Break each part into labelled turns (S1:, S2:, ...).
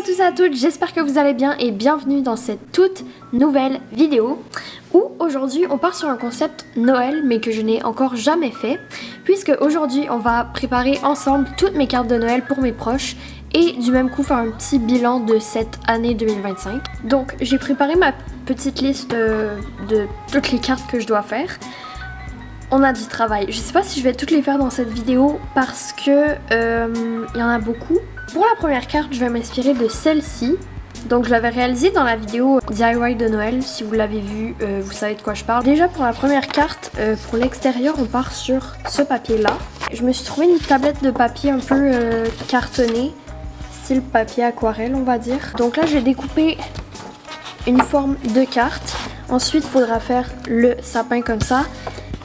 S1: tous et à toutes, j'espère que vous allez bien et bienvenue dans cette toute nouvelle vidéo où aujourd'hui on part sur un concept Noël mais que je n'ai encore jamais fait, puisque aujourd'hui on va préparer ensemble toutes mes cartes de Noël pour mes proches et du même coup faire un petit bilan de cette année 2025. Donc j'ai préparé ma petite liste de toutes les cartes que je dois faire. On a du travail. Je sais pas si je vais toutes les faire dans cette vidéo parce que y en a beaucoup. Pour la première carte, je vais m'inspirer de celle-ci. Donc je l'avais réalisée dans la vidéo DIY de Noël. Si vous l'avez vue, vous savez de quoi je parle. Déjà pour la première carte, pour l'extérieur, on part sur ce papier-là. Je me suis trouvé une tablette de papier un peu cartonnée, style papier aquarelle on va dire. Donc là j'ai découpé une forme de carte. Ensuite il faudra faire le sapin comme ça.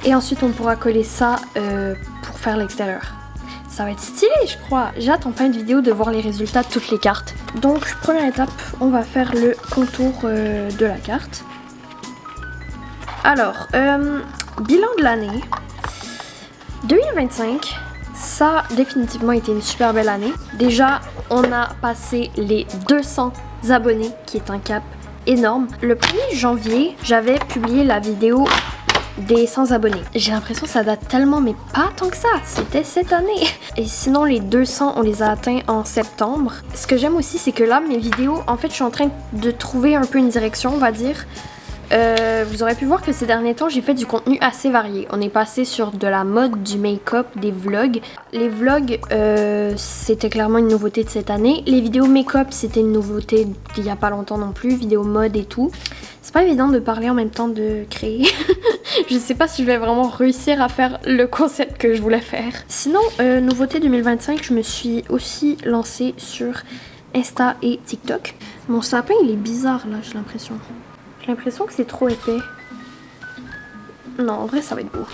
S1: Et ensuite on pourra coller ça pour faire l'extérieur. Ça va être stylé je crois. J'ai hâte en fin de vidéo de voir les résultats de toutes les cartes. Donc première étape, on va faire le contour de la carte. Alors, bilan de l'année 2025, ça a définitivement été une super belle année. Déjà, on a passé les 200 abonnés, qui est un cap énorme. Le 1er janvier, j'avais publié la vidéo des 100 abonnés. J'ai l'impression que ça date tellement, mais pas tant que ça. C'était cette année. Et sinon, les 200, on les a atteints en septembre. Ce que j'aime aussi, c'est que là, mes vidéos, en fait, je suis en train de trouver un peu une direction, on va dire. Vous aurez pu voir que ces derniers temps, j'ai fait du contenu assez varié. On est passé sur de la mode, du make-up, des vlogs. Les vlogs, c'était clairement une nouveauté de cette année. Les vidéos make-up, c'était une nouveauté d'il y a pas longtemps non plus. Vidéos mode et tout. C'est pas évident de parler en même temps de créer. Je sais pas si je vais vraiment réussir à faire le concept que je voulais faire. Sinon, nouveauté 2025, je me suis aussi lancée sur Insta et TikTok. Mon sapin, il est bizarre là, j'ai l'impression. J'ai l'impression que c'est trop épais. Non, en vrai, ça va être beau.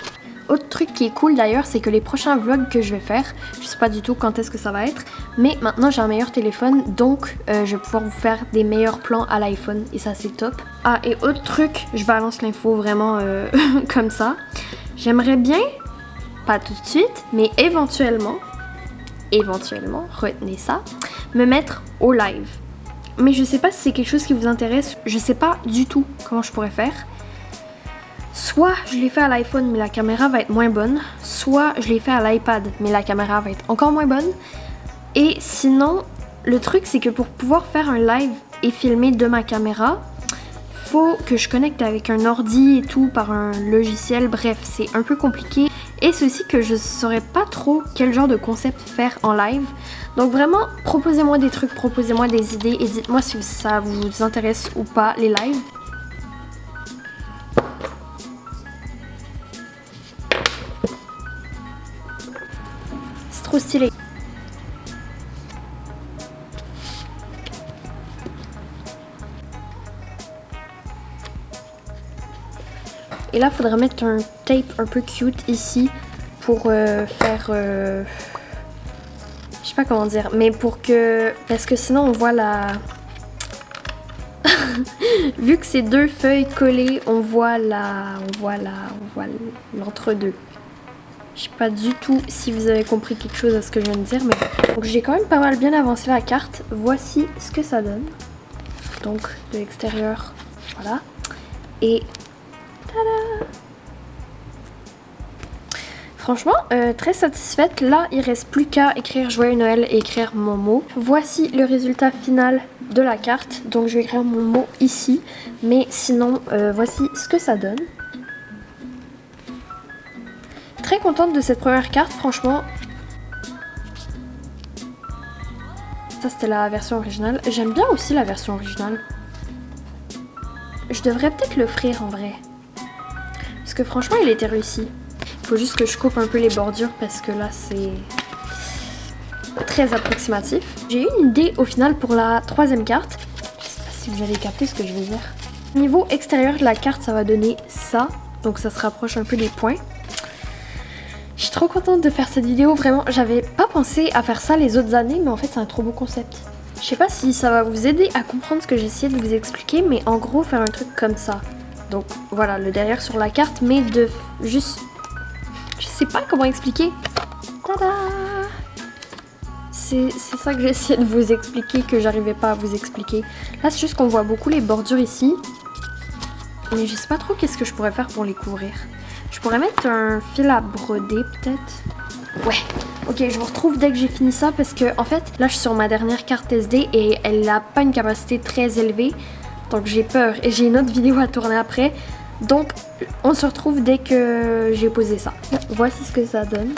S1: Autre truc qui est cool d'ailleurs, c'est que les prochains vlogs que je vais faire, je sais pas du tout quand est-ce que ça va être, mais maintenant j'ai un meilleur téléphone, donc je vais pouvoir vous faire des meilleurs plans à l'iPhone, et ça c'est top. Ah, et autre truc, je balance l'info vraiment comme ça. J'aimerais bien, pas tout de suite, mais éventuellement, retenez ça, me mettre au live. Mais je sais pas si c'est quelque chose qui vous intéresse, je sais pas du tout comment je pourrais faire. Soit je l'ai fait à l'iPhone mais la caméra va être moins bonne, soit je l'ai fait à l'iPad mais la caméra va être encore moins bonne. Et sinon, le truc c'est que pour pouvoir faire un live et filmer de ma caméra, faut que je connecte avec un ordi et tout par un logiciel, bref c'est un peu compliqué. Et c'est aussi que je saurais pas trop quel genre de concept faire en live. Donc vraiment, proposez-moi des trucs, proposez-moi des idées et dites-moi si ça vous intéresse ou pas les lives. C'est trop stylé. Et là, il faudrait mettre un tape un peu cute ici pour faire... je sais pas comment dire, mais pour que... Parce que sinon, on voit la... Vu que c'est deux feuilles collées, on voit l'entre-deux. Je sais pas du tout si vous avez compris quelque chose à ce que je viens de dire, mais... Donc j'ai quand même pas mal bien avancé la carte. Voici ce que ça donne. Donc, de l'extérieur, voilà. Et... Tada! Franchement, très satisfaite. Là, il reste plus qu'à écrire Joyeux Noël et écrire mon mot. Voici le résultat final de la carte. Donc, je vais écrire mon mot ici. Mais sinon, voici ce que ça donne. Très contente de cette première carte, franchement. Ça, c'était la version originale. J'aime bien aussi la version originale. Je devrais peut-être l'offrir en vrai. Parce que franchement, il était réussi. Faut juste que je coupe un peu les bordures parce que là c'est très approximatif. J'ai eu une idée au final pour la troisième carte. Je sais pas si vous avez capté ce que je veux dire. Niveau extérieur de la carte, ça va donner ça. Donc ça se rapproche un peu des points. Je suis trop contente de faire cette vidéo, vraiment. J'avais pas pensé à faire ça les autres années, mais en fait c'est un trop beau concept. Je sais pas si ça va vous aider à comprendre ce que j'ai essayé de vous expliquer, mais en gros faire un truc comme ça. Donc voilà, le derrière sur la carte, mais de juste... Je sais pas comment expliquer. Tada! c'est ça que j'essayais de vous expliquer, que j'arrivais pas à vous expliquer. Là, c'est juste qu'on voit beaucoup les bordures ici. Mais je sais pas trop qu'est-ce que je pourrais faire pour les couvrir. Je pourrais mettre un fil à broder, peut-être. Ouais. Ok, je vous retrouve dès que j'ai fini ça parce que, en fait, là, je suis sur ma dernière carte SD et elle n'a pas une capacité très élevée. Donc, j'ai peur. Et j'ai une autre vidéo à tourner après. Donc, on se retrouve dès que j'ai posé ça. Voici ce que ça donne.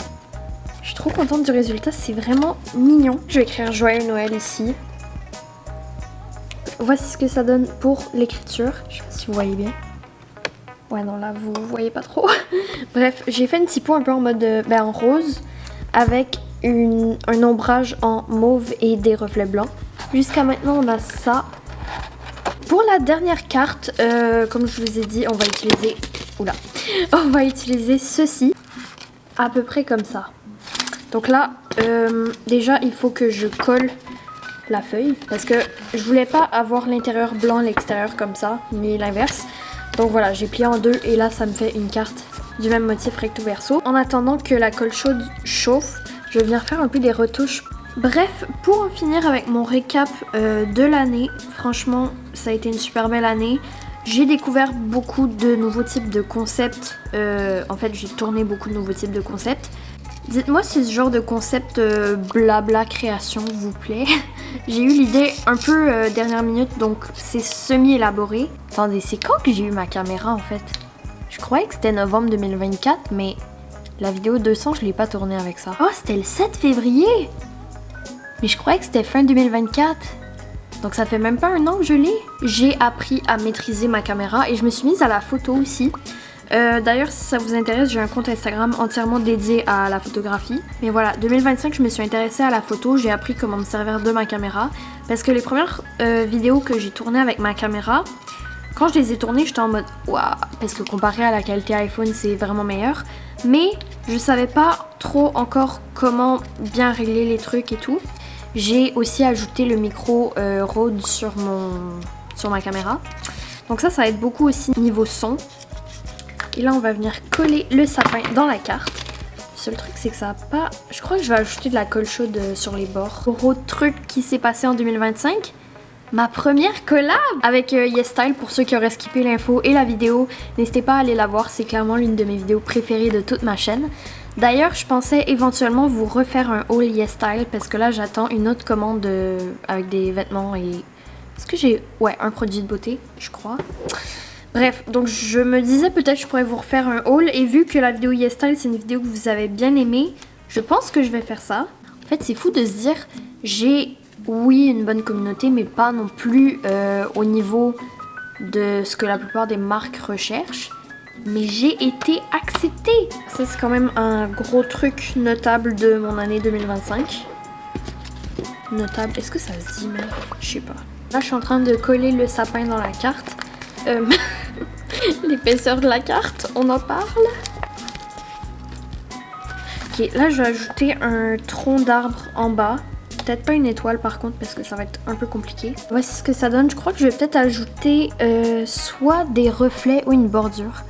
S1: Je suis trop contente du résultat, c'est vraiment mignon. Je vais écrire Joyeux Noël ici. Voici ce que ça donne pour l'écriture. Je sais pas si vous voyez bien. Ouais, non, là, vous voyez pas trop. Bref, j'ai fait une typo un peu en mode en rose avec un ombrage en mauve et des reflets blancs. Jusqu'à maintenant, on a ça. Pour la dernière carte, comme je vous ai dit, on va utiliser... Oula. On va utiliser ceci. À peu près comme ça. Donc là, déjà, il faut que je colle la feuille. Parce que je voulais pas avoir l'intérieur blanc, l'extérieur comme ça, ni l'inverse. Donc voilà, j'ai plié en deux et là, ça me fait une carte du même motif recto verso. En attendant que la colle chaude chauffe, je vais venir faire un peu des retouches. Bref, pour en finir avec mon récap de l'année, franchement, ça a été une super belle année. J'ai découvert beaucoup de nouveaux types de concepts. En fait, j'ai tourné beaucoup de nouveaux types de concepts. Dites-moi si ce genre de concept blabla création vous plaît. J'ai eu l'idée un peu dernière minute, donc c'est semi-élaboré. Attendez, c'est quand que j'ai eu ma caméra en fait? Je croyais que c'était novembre 2024, mais la vidéo 200, je l'ai pas tournée avec ça. Oh, c'était le 7 février! Mais je croyais que c'était fin 2024. Donc ça fait même pas un an que je l'ai. J'ai appris à maîtriser ma caméra et je me suis mise à la photo aussi. D'ailleurs, si ça vous intéresse, j'ai un compte Instagram entièrement dédié à la photographie. Mais voilà, 2025, je me suis intéressée à la photo. J'ai appris comment me servir de ma caméra. Parce que les premières vidéos que j'ai tournées avec ma caméra, quand je les ai tournées, j'étais en mode waouh, parce que comparé à la qualité iPhone, c'est vraiment meilleur. Mais je savais pas trop encore comment bien régler les trucs et tout. J'ai aussi ajouté le micro Rode sur ma caméra. Donc ça aide beaucoup aussi niveau son. Et là, on va venir coller le sapin dans la carte. Le seul truc, c'est que ça a pas... Je crois que je vais ajouter de la colle chaude sur les bords. Autre truc qui s'est passé en 2025, ma première collab avec YesStyle. Pour ceux qui auraient skippé l'info et la vidéo, n'hésitez pas à aller la voir. C'est clairement l'une de mes vidéos préférées de toute ma chaîne. D'ailleurs, je pensais éventuellement vous refaire un haul YesStyle parce que là, j'attends une autre commande avec des vêtements et... Est-ce que j'ai... Ouais, un produit de beauté, je crois. Bref, donc je me disais peut-être je pourrais vous refaire un haul et vu que la vidéo YesStyle c'est une vidéo que vous avez bien aimée, je pense que je vais faire ça. En fait c'est fou de se dire, j'ai oui une bonne communauté mais pas non plus au niveau de ce que la plupart des marques recherchent. Mais j'ai été acceptée. Ça c'est quand même un gros truc notable de mon année 2025. Notable, est-ce que ça se dit même? Je sais pas. Là je suis en train de coller le sapin dans la carte. L'épaisseur de la carte, on en parle. Ok, là je vais ajouter un tronc d'arbre en bas. Peut-être pas une étoile par contre parce que ça va être un peu compliqué. Voici ce que ça donne. Je crois que je vais peut-être ajouter soit des reflets ou une bordure.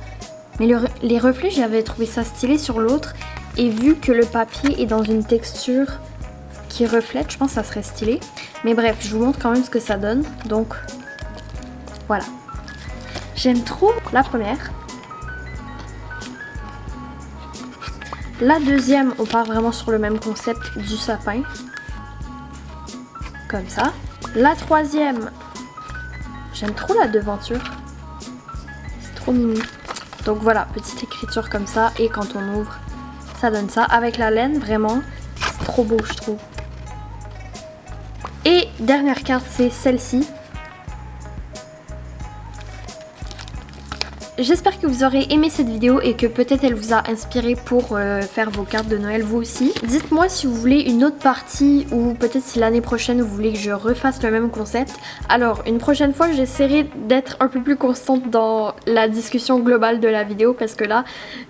S1: Mais les reflets, j'avais trouvé ça stylé sur l'autre. Et vu que le papier est dans une texture qui reflète, je pense que ça serait stylé. Mais bref, je vous montre quand même ce que ça donne. Donc, voilà. J'aime trop la première. La deuxième, on part vraiment sur le même concept du sapin. Comme ça. La troisième, j'aime trop la devanture. C'est trop mimi. Donc voilà, petite écriture comme ça. Et quand on ouvre, ça donne ça. Avec la laine, vraiment, c'est trop beau, je trouve. Et dernière carte, c'est celle-ci. J'espère que vous aurez aimé cette vidéo et que peut-être elle vous a inspiré pour faire vos cartes de Noël vous aussi. Dites-moi si vous voulez une autre partie ou peut-être si l'année prochaine vous voulez que je refasse le même concept. Alors une prochaine fois j'essaierai d'être un peu plus constante dans la discussion globale de la vidéo parce que là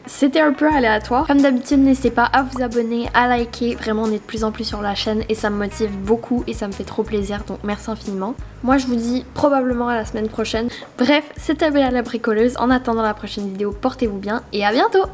S1: c'était un peu aléatoire. Comme d'habitude n'hésitez pas à vous abonner, à liker, vraiment on est de plus en plus sur la chaîne et ça me motive beaucoup et ça me fait trop plaisir donc merci infiniment. Moi je vous dis probablement à la semaine prochaine. Bref, c'était Bella la bricoleuse. En attendant la prochaine vidéo, portez-vous bien et à bientôt!